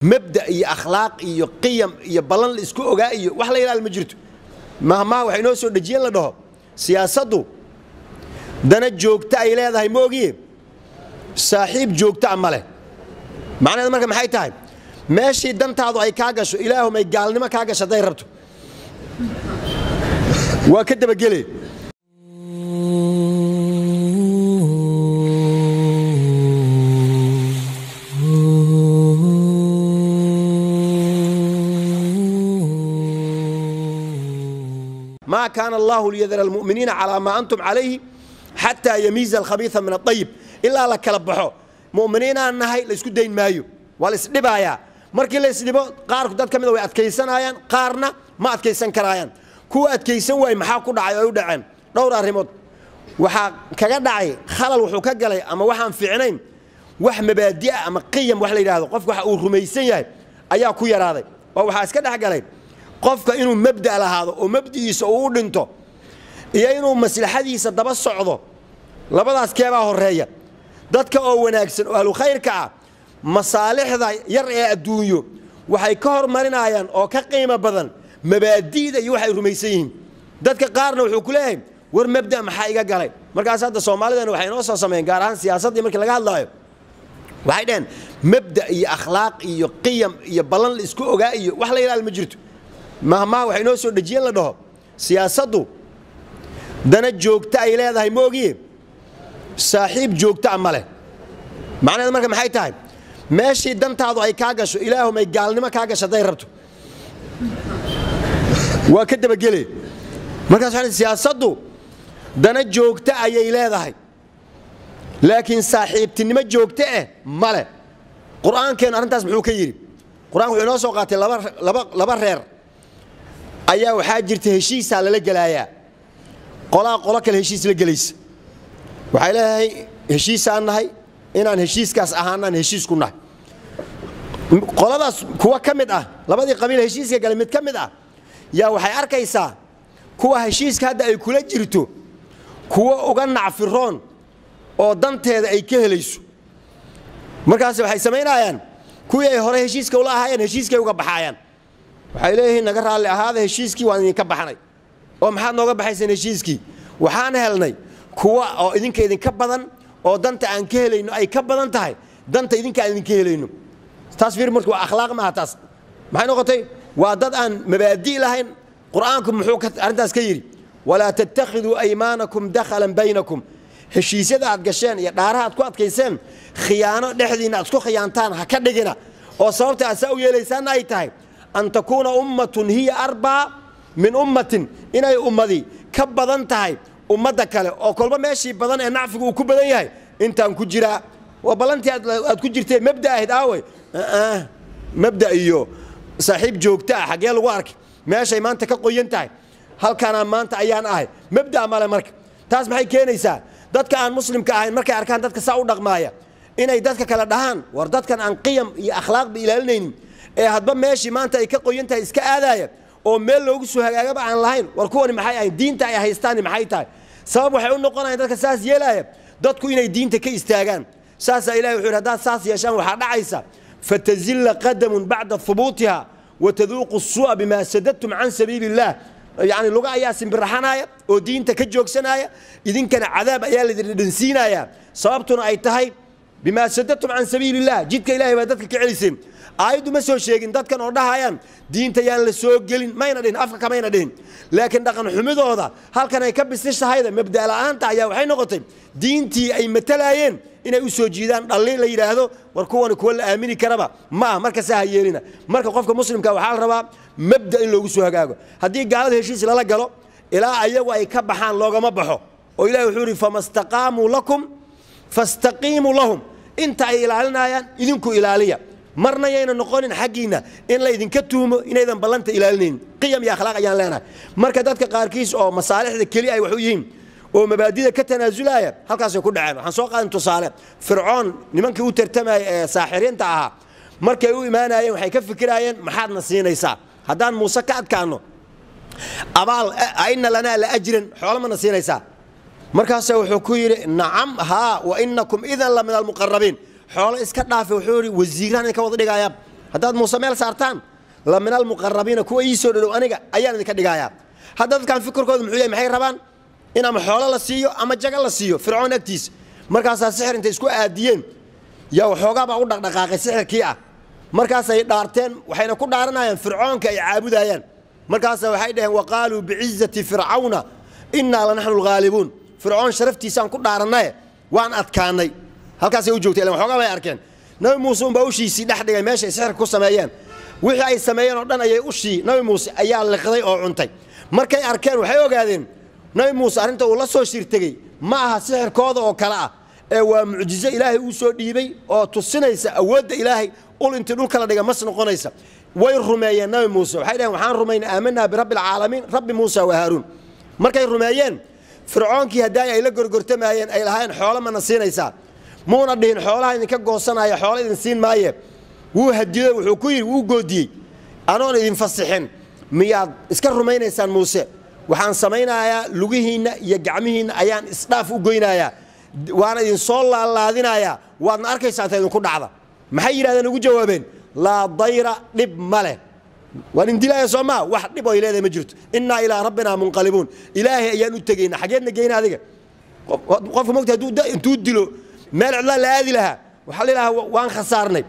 مبدأ iyo akhlaaq iyo qiyam iyo balan la isku ogaa iyo wax la ilaal ma jirto mahma waxay noo soo dhajiyeen la dhaho siyaasaddu dana joogta ay leedahay ma ogiye saaxiib joogta ama leh macnaheedu marka maxay tahay meeshii dantaadu ay ka gasho ilaahumay gaalnimo ka gasho day rabto waa ka daba galay ما كان الله ليذر المؤمنين على ما أنتم عليه حتى يميز الخبيث من الطيب إلا لك لبحو مؤمنين أنهي ليسكو دين مايو والإسلبايا markii la isdhibo qaar dad kamid way adkeysanayaan qaarna ma adkeysan karayaan kuwa adkeysan way maxaa ku dhacay ay u dhaceen dhowr arrimood waxa kaga dhacay khalal wuxuu ka galay ama waxaan fiicnayn wax mabaadi ama qiyam wax la yiraahdo qofku waxa uu rumaysan yahay ayaa ku yaraaday oo waxa iska dhax galay qofka inuu mabda lahaado oo mabdiisa uu dhinto iyo inuu maslaxadiisa daba socdo labadaas keeba horeeya dadka oo wanaagsan oo ahlu khayrka ah masaalixda yar ee adduunyo waxay ka hormarinayaan oo ka qiimo badan mabaadiida iyo waxay rumaysan yihiin dadka qaarna wuxuu ku leeyahay war mabda maxaa iga galay markaas hadda Soomaalidan waxay noo soo sameeyeen gaar ahaan siyaasadda markii laga hadlayo waxay dheen mabda iyo akhlaaq iyo qiyam iyo balan la isku ogaa iyo wax la ilaal ma jirto mahma waxay noo soo dhajiyeen la dhaho siyaasaddu dana joogta ay leedahay ma ogiye saaxiib joogta ama leh macnaheedu marka maxay tahay meeshii dantaadu ay ka gasho ilaahumay gaalnimo ka gasho day rabto waa ka daba galay markaas waxaan siyaasaddu dana joogta ayay leedahay laakiin saaxiibtinimo joogta male quraankeena arintaas muxuu ka yiri quraanku wuxuu noo soo qaatay laba reer ayaa waxaa jirtay heshiis la galaaya qola kale heshiis la galaysa waxay leeyahay heshiis aan nahay inaan heshiiskaas ahaanaan heshiis ku nahay qoladaas kuwa kamid ah labadii qabiil heshiiska galay mid kamid ah yaa waxay arkaysaa kuwa heshiiska hadda ay kula jirto kuwa uga nacfiroon oo danteeda ay ka helayso markaas waxay sameynayaan kuwii ay hore heshiiska ula ahaayeen heshiiskay uga baxayaan waxay leeyihiin naga raali ahaada heshiiskii waan idinka baxnay oo maxaad nooga baxayseen heshiiskii waxaan helnay kuwa oo idinka badan oo danta aan ka helayno ay ka badan tahay danta idinka aan ka helayno taas fiir markuu akhlaaq ma taas maxay noqotay waa dad aan mabaadi lahayn quraanku muxuu arintaas ka yiri wala tattakhidhu aymanakum dakhalan baynakum heshiisyada aad gasheen iyo dhaaraha aad ku adkayseen khiyaano dhexdiina aad ku khiyaantaan ha ka dhigina oo sababta aad u yeelaysaan ay tahay an takuna ummatun hiya arba min ummatin inay ummadi ka badan tahay ummadda kale oo kolba meeshii badan ee nacfigu uu ku badan yahay intaan ku jira waa balantii aad ku jirtay mabda ahid aaway mabda iyo saaxiib joogta xagee lagu arkay meeshay maanta ka qoyan tahay halkana maanta ayaan ahay mabda male marka taas maxay keenaysaa dadka aan muslimka ahayn markay arkaan dadka saa u dhaqmaaya inay dadka kala dhahaan war dadkan aan qiyam iyo akhlaaq bi ilaalinaynin ee hadba meeshii maanta ay ka qoyan tahay iska aadaya oo meel loogu soo hagaagaba aan lahayn war kuwani maxay ahayn diinta ay haystaan maxay tahay sabab waxay u noqonayaan dadka saas yeelaya dadku inay diinta ka istaagaan saas ilaahay wuxuu yiraahdaa saas yeeshaan waxa dhacaysa fatazilla qadamun ba'da thubutiha wa tadhuqu as-su'a bima sadattum an sabilillah yani luga ayaa simbiraxanaya oo diinta ka joogsanaya idinkana cadaab ayaa la dhinsiinaya sababtuna ay tahay bima sadattum an sabilillah jidka ilaahay baa dadka ka celisay aayadu ma soo sheegin dadkan oo dhahayaan diinta yaan la soo gelin mayna dhin afka kamayna dhin laakiin dhaqan xumidooda halkan ay ka bisishahayda mabda la'aanta ayaa waxay noqotay diintii ay matalayeen inay u soo jiidaan dhalin la yiraahdo war kuwan kuwa la aamini karaba ma marka saa yeelina marka qofka muslimka waxa la rabaa mabda in loogu soo hagaago hadii gaalada heshiis la galo ilaa ayagu ay ka baxaan loogama baxo oo ilaahay wuxuu yiri famastaqamu lakum fastaqimu lahum inta ay ilaalinayaan idinku ilaaliya marna yayna noqonin xaqiina in la idinka tuumo inaydan balanta ilaalinayn qiyam iyo akhlaaq ayaan leenahay marka dadka qaarkiis oo masaalixda kali ay wax u yihiin oo mabaadida ka tanaasulaya halkaas ay ku dhaceen waxaan soo qaadan tusaale fircoon nimankii u tartamay ee saaxiriinta ahaa markay u imaanayeen waxay ka fikirayeen maxaad na siinaysaa haddaan muuse ka adkaano abaal ayna lana la ajran xoolo ma na siinaysaa markaas wuxuu ku yiri nacam ha wa innakum idan la min al muqarrabin xoolo iska dhaafay wuxuu yiri wasiiraan ka wada dhigaya haddaad muuse meel saartaan la min almuqarrabiina kuwa ii soo dhow aniga ayaan idinka dhigayaa hadda dadkan fikirkooda muxuu yahay maxay rabaan in ama xoolo la siiyo ama jaga la siiyo fircoon agtiisa markaasaa sixir intay isku aadiyeen yaa waxoogaa baa u dhaqdhaqaaqay sixirkii ah markaasay dhaarteen waxayna ku dhaaranayaan fircoonka ay caabudayaan markaasa waxay dhaheen waqaaluu bicizzati fircawna innaa lanaxnu alghaalibuun fircoon sharaftiisaan ku dhaaranaye waan adkaanay halkaasay u joogtay waxoogaa bay arkeen nabi muuse unbaa ushiisii dhex dhigay meeshay sixirka ku sameeyeen wixii ay sameeyeen oo dhan ayay ushii nabi muuse ayaa liqday oo cuntay markay arkeen waxay ogaadeen nabi muuse arrinta uu la soo shirtegey ma aha sixirkooda oo kale ah ee waa mucjizo ilaahay uu soo dhiibay oo tusinaysa awoodda ilaahay ul intii dhulka la dhiga mas noqonaysa way rumeeyeen nabi muuse waxay dhaheen waxaan rumaynay aamanaa birabbi alcaalamiin rabbi muusa wa haaruun markay rumeeyeen fircoonkii haddaay ay la gorgortamayeen ay lahayn xoolo mana siinaysaa muuna dhihin xoolaha idinka goosanaya xoolo idin siin maaye wuu hadiday wuxuu ku yidhi wuu goodiyey anoon idin fasixin miyaad iska rumaynaysaan muuse waxaan samaynayaa lugihiinna iyo gacmihiinna ayaan isdhaaf u goynayaa waana idin soo laalaadinayaa waadna arkaysaa inta idinku dhacda maxay yidhahdeen ugu jawaabeen laa dayra dhib ma leh waan indilaya soo maa wax dhib oo ay leedahay ma jirto innaa ilaa rabbinaa munqalibuun ilaahay ayaan u tegayna xageedna geyna adiga qofka mogta intuu dilo meel cidlaa la aadi lahaa waxaa la yidhahaa waan khasaarnay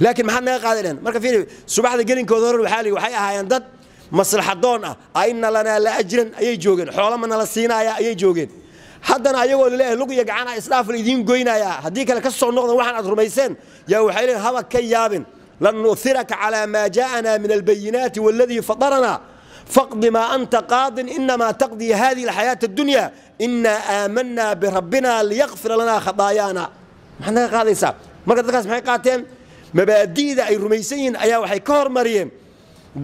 laakiin maxaad naga qaadi dhehen marka fiiri subaxda gelinkooda hore waxay ahaayeen dad maslaxadoon ah aina lanaa la ajran ayay joogeen xoolo ma nala siinayaa ayay joogeen haddana ayagoo laleeyahay lug iyo gacana isdhaaf la idiin goynayaa haddii kale ka soo noqdan waxaan aad rumayseen yaa waxay leeyihin haba ka yaabin lan nu'thiraka calaa maa jaa'ana min albayinaati waaladii fadaranaa faqdi maa anta qaadin inamaa taqdii hadihi alxayaata addunya inaa aamanaa birabbina liyaqfira lanaa khadaayaana maxaad naga qaadaysaa marka dadkaas maxay qaateen mabaadi'da ay rumaysan yihiin ayaa waxay ka hormariyeen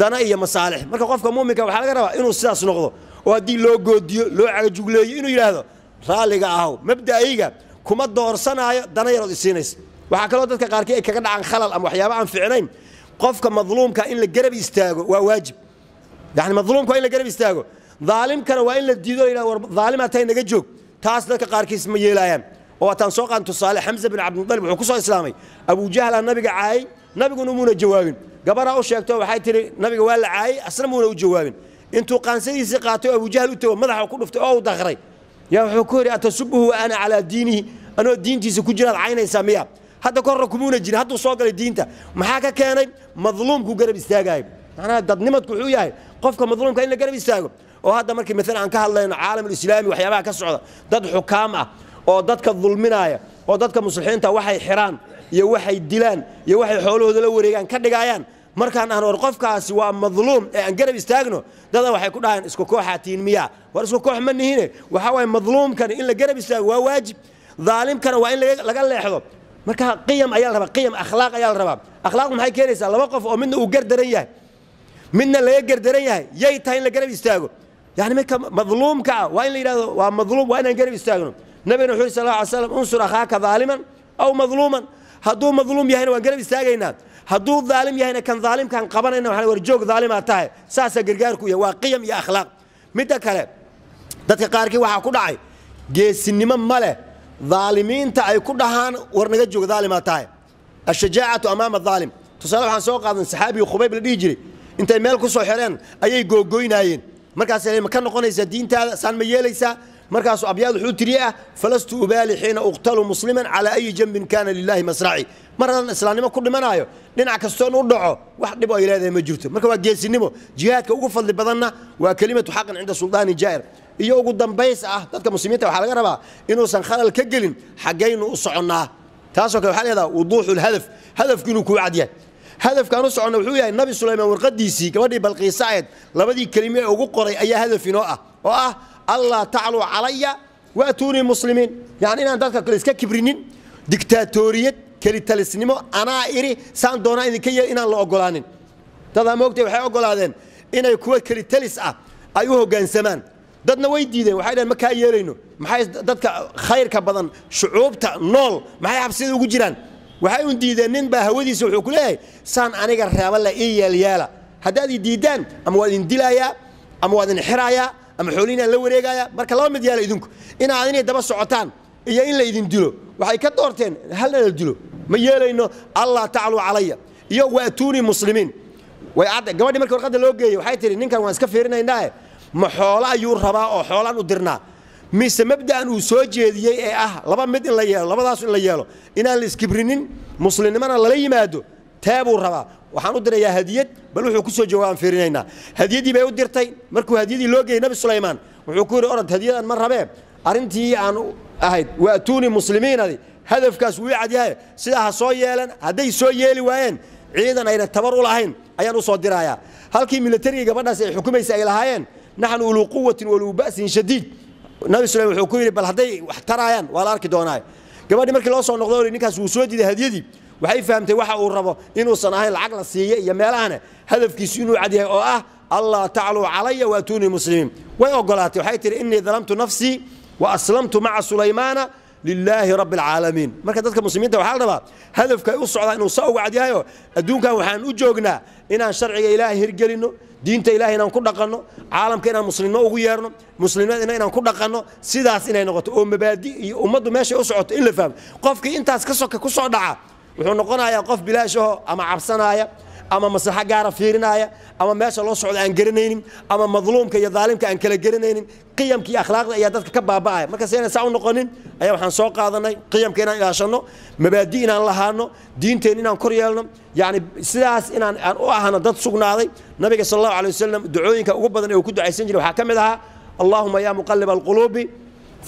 dana iyo masaalix marka qofka muuminka waxaa laga rabaa inuu sidaas noqdo oo haddii loo goodiyo loo cagajugleeyo inuu yidhaahdo raalliga ahow mabda'ayga kuma doorsanaayo dana yarood isiinaysa waxaa kaloo dadka qaarkii ay kaga dhacaan khalal ama waxyaaba aan fiicnayn qofka madluumka in la garab istaago waa waajib yani madluumka waa in la garab istaago daalimkana waa in la diido la yidhahdo war daalimaa tahay naga joog taas dadka qaarkiis ma yeelaayaan oo waataan soo qaadan tusaale xamza bin cabdilmutalib wuxuu ku soo islaamay abujahla nabiga caayay nabiguna muuna jawaabin gabaraa u sheegto waxay tihi nabiga waa la caayay asna muuna u jawaabin intuu qaansadiisii qaatay oo abujahl u tago madaxa ku dhuftay oo u daqray yaa wuxuu ku yidhi atasubuhu wa ana calaa diinihi anoo diintiisa ku jiraad caynaysaa miya hadda korra kumuuna jirin hadduu soo galay diinta maxaa ka keenay madluumkuu garab istaagayo macnaha dadnimadku wuxuu yahay qofka madluumka in la garab istaago oo hadda markii maalan aan ka hadlayno caalamulislaami waxyaabaha ka socda dad xukaam ah oo dadka dulminaaya oo dadka muslimiinta waxay xiraan iyo waxay dilaan iyo waxay xoolahooda la wareegaan ka dhigayaan markaan aan war qofkaasi waa madluum ee aan garab istaagno dada waxay ku dhahaan isku kooxaatiin miya war isku koox ma nihine waxa way madluumkan in la garab istaago waa waajib daalimkana waa in laga leexdo marka qiyam ayaa la rabaa qiyam akhlaaq ayaa la rabaa akhlaaqdu maxay keenaysaa laba qof oo midna uu gardaran yahay midna laga gardaran yahay yay tahay in la garab istaago yani marka madluumka waa in la yiraahdo waa madluum waa inaan garab istaagno nabiyuna wuxuu sallallahu alayhi wasallam unsur akhaaka zaaliman aw madluuman hadduu madluum yahayna waan garab istaagaynaa hadduu daalim yahayna kan daalimkaan qabanayna waxaan war joog daalimaa tahay saasaa gargaarku yahay waa qiyam iyo akhlaaq midda kale dadka qaarkii waxaa ku dhacay geesinimo ma leh daalimiinta ay ku dhahaan war naga joog daalimaa tahay ashajaacatu amaama daalim tusaale waxaan soo qaadan saxaabiga khubayb la dhihi jiray intay meel ku soo xireen ayay googoynaayeen markaas ma ka noqonaysaa diintaada saan ma yeelaysaa markaasuu abyaad wuxuu tiri ah falastu ubaali xiina uqtalu musliman calaa ayi janbin kaana lilaahi masraci mar haddaan islaamnimo ku dhimanayo dhinac kastoon u dhaco wax dhib oo ay leedahay ma jirto marka waa geesinimo jihaadka ugu fadli badanna waa kelimatu xaqin cinda suldaani jaa'ir iyo ugu dambays ah dadka muslimiinta waxaa laga rabaa inuusan khalal ka gelin xaggaynu u soconnaa taasoo kale waxaa leedaha wuduuxu lhadaf hadafku inuu kuu cad yahay hadafkaan u soconna wuxuu yahay nabi sulaymaan warqadiisii gabadhii balqiisa ahayd labadii kelime ee ugu qoray ayaa hadaf inoo ah oo ah allah tacluu calaya waatuunii muslimiin yani inaan dadka kale iska kibrinin dictaatoriyad kelitalisnimo anaa iri saan doonaa idinka yeel inaan la ogolaanin dadaa moogtay waxay ogolaadeen inay kuwa kelitalis ah ay u hoggaansamaan dadna way diideen waxay dhaheen ma kaa yeelayno maxay dadka khayrka badan shucuubta nool maxay xabsida ugu jiraan waxay un diideen nin baa hawadiisa wuxuu ku leeyahay saan aniga reeba la ii yeelyeela haddaad ii diidaan ama waa idin dilayaa ama waa idin xirayaa ama xoolihiinaan la wareegaya marka laba mid yaala idinku inaad inay daba socotaan iyo in la idin dilo waxay ka doorteen halna la dilo ma yeelayno allah tacluu calaya iyo waatuuni muslimiin way cad gabadhi markii warqada loo geeyay waxay tiri ninkan waan iska fiirinaynaa ma xoolo ayuu rabaa oo xoolan u dirnaa mise mabda'an uu soo jeediyay ee laba mid in la yeelo labadaas in la yeelo inaan la iskibrinin muslimnimana lala yimaado taabuu rabaa waxaan u dirayaa hadiyad bal wuxuu ku soo jawaabaan fiirinaynaa hadiyadii bay u dirtay markuu hadiyadii loo geeyay nabi Suleymaan wuxuu ku yiri orad hadiyadan ma rabee arintii aan ahayd waatuuni muslimiinadi hadafkaas wuu cadyahay sida ha soo yeelan haday soo yeeli waayeen ciidan ayna tabar u lahayn ayaan u soo dirayaa halkii militariga gabadhaas ay xukumaysa ay lahaayeen naxnu ulu quwwatin wa ulu ba'sin shadiid nabi Suleymaan wuxuu ku yiri bal haday wax tarayaan waa la arki doonaa gabadhi markii loo soo noqdo ninkaas uu soo diiday hadiyadii waxay fahamtay waxa uu rabo inuu san ahayn lacag la siiyo iyo meelahan hadafkiisu inuu cadyahay oo Allah ta'ala alayya wa atuni muslimin way ogolaatay waxay tiri inni dhalamtu nafsi wa aslamtu ma'a Suleymaana lillahi rabbil alamin marka dadka muslimiinta waxa la rabaa hadafka u socda inuu soo cadyahay adduunkan waxaan u joognaa inaan sharciga Ilaahay hirgelino diinta Ilaahay inaan ku dhaqanno caalamka inaan muslimiin ugu yeerno muslimiinta inaan ku dhaqanno sidaas inay noqoto oo mabaadi iyo ummadu meesha u socoto in la fahmo qofkii intaas ka soka ku soo dhaca wuxuu noqonayaa qof bilaash ah ama cabsanaya ama maslaxa gaar ah fiirinaya ama meesha loo socdo aan garanaynin ama madluumka iyo dhaalimka aan kala garanaynin qiyamka iyo akhlaaqda ayaa dadka ka baaba'ay marka sayna saa u noqonin ayaa waxaan soo qaadanay qiyamka inaan ilaashano mabaadi inaan lahaano diinteen inaan kor yeelno yaani sidaas inaan u ahana dad sugnaaday nabiga sallallahu alayhi wasallam ducooyinka ugu badan ee uu ku ducaysan jiray waxa kamid aha Allahumma ya muqallib alqulubi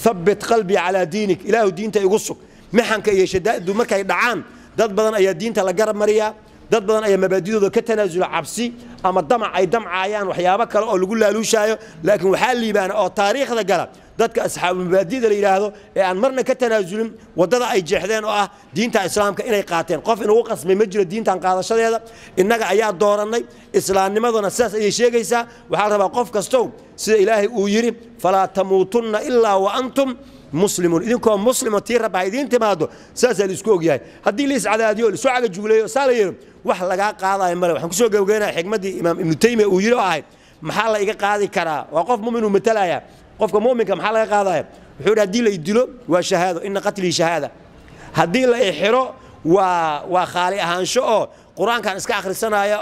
thabbit qalbi ala diinik ilaahu diinta igu sug maxanka iyo shadaadu markay dhacaan dad badan ayaa diinta la garab mariya dad badan ayaa mabaadidooda ka tanaasula cabsi ama damac ay damcaayaan waxyaabo kale oo lagu laaluushaayo laakiin waxa liibaan oo taariikhda gala dadka asxaab mabaadida la yiraahdo ee aan marna ka tanaasulin wadada ay jeexdeen oo diinta islaamka inay qaateen qof inuu qasmay ma jiro diintan qaadashadeeda inaga ayaa dooranay islaamnimaduna saas ay sheegaysaa waxa la rabaa qof kasto sida Ilaahay uu yiri fala tamuutunna illa wa antum مسلمون إذنكم مسلم وتير بعيدين تمادو ساسل إسكوج يعني هدي ليس عداديو لسوا على جوليو سالير وحلا قاعدة يمر وحنا كسوق جوجنا حكمة إمام ابن تيمية ويرو عهد محل إيجا قاعدة كرا وقف مؤمن ومتلايا قف مؤمن كمحل قاعدة حور هدي له يدلو وشهادة إن قتلي شهادة هدي له إحرا وخالي هانشو قرآن كان إسكا آخر السنة يا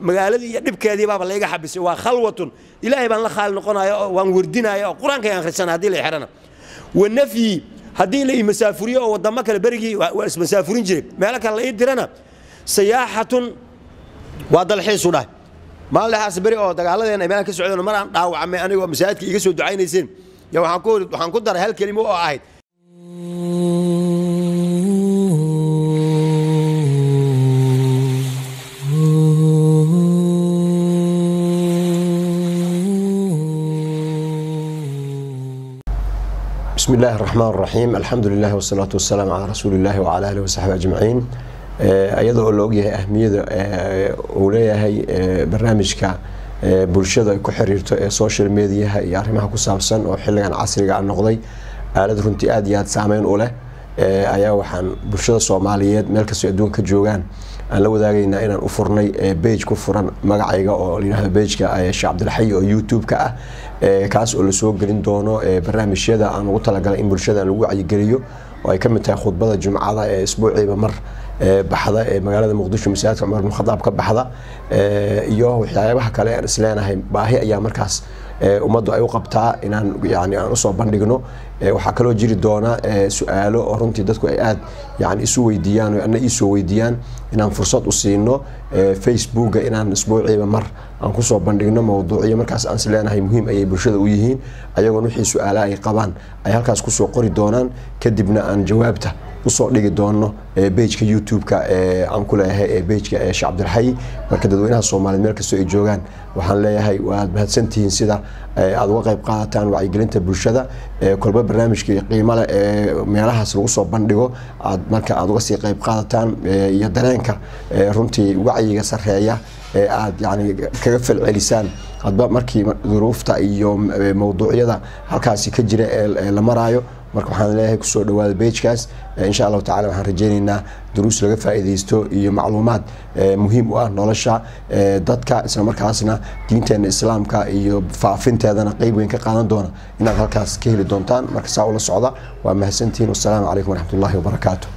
مقالدي نبكي هذه بابا اللي حبس وخلوة إلهي بان لخال نقنا يا وانوردنا يا قرآن كان آخر السنة هدي له إحرنا والنفي هدي لي مسافريه ودمك البرجي ومسافرين جري مالك الله يدرنا سياحة وهذا الحين صنع ما له حسبري أو دجالة مالك السعودية مرة أو عمي أنا ومساعدك يجلسوا دعين يسين يا وحنقول در هالكلمة واحد بسم الله الرحمن الرحيم الحمد لله والصلاة والسلام على رسول الله وعلى آله وصحبه أجمعين أيضا لوجه أهمية أولياء هي برنامجك بولشة كحريرته السوشيال ميديا يعرفها كسابسا وحلقا عصري عن نقضي على درنتي أديات سامين أولى أيها وحن بولشة الصوماليات ملك الدون كجوجان أنا لو ذاقينا إن أفرني بيج كفران مقعيقة أو لينها بيج كأشي عبد الحي أو يوتيوب كاس oo la soo gelin doono barnaamijyada aan ugu talagalay in bulshada lagu wacyi oo ay kamid tahay khudbada jumcada ee isbuuciiba mar baxda ee magaalada Muqdisho masaajidka Umar ibn Khattab ka baxda iyo waxyaabaha kale ee isleenahay baahi ayaa markaas umadu ay u qabtaa inaan yaani aan u soo bandhigno waxa kale oo jiri doona su'aalo oo runtii dadku ay aad yaani isu weydiiyaan oo ana isu weydiiyaan inaan fursad u siino Facebook inaan isbuuciiba mar aan ku soo bandhigno mowduucyo markaas aan isleenahay muhiim ay bulshada u yihiin ayagoo wixii su'aalo ay qabaan ay halkaas ku soo qori doonaan kadibna aan jawaabta usoo dhigi doono page-ka YouTube-ka aan ku leeyahay page-ka Sheikh Abdul Hayy marka dadweynaha Soomaaliyeed meel kasta ay joogaan waxaan leeyahay waad mahadsantihiin sida aad uga qayb qaadataan wacyigelinta bulshada kolba barnaamijka qiimo leh meelahaas lagu soo bandhigo aad marka aad uga sii qayb qaadataan iyo dareenka runtii wacyiga sareeya aad yani kaga falcelisaan hadba markii duruufta iyo mowduucyada halkaas ka jira la maraayo marka waxaan leeyahay ku soo dhawaada page-kaas insha Allah ta'ala waxaan rajaynaynaa duruus laga faa'iideysto iyo macluumaad muhiim u ah nolosha dadka isla markaasna diinteena islaamka iyo faafinteedana qayb weyn ka qaadan doona inaad halkaas ka heli doontaan marka saa ula socda waa mahadsantiin wasalaamu calaykum waraxmatullaahi wabarakaatuh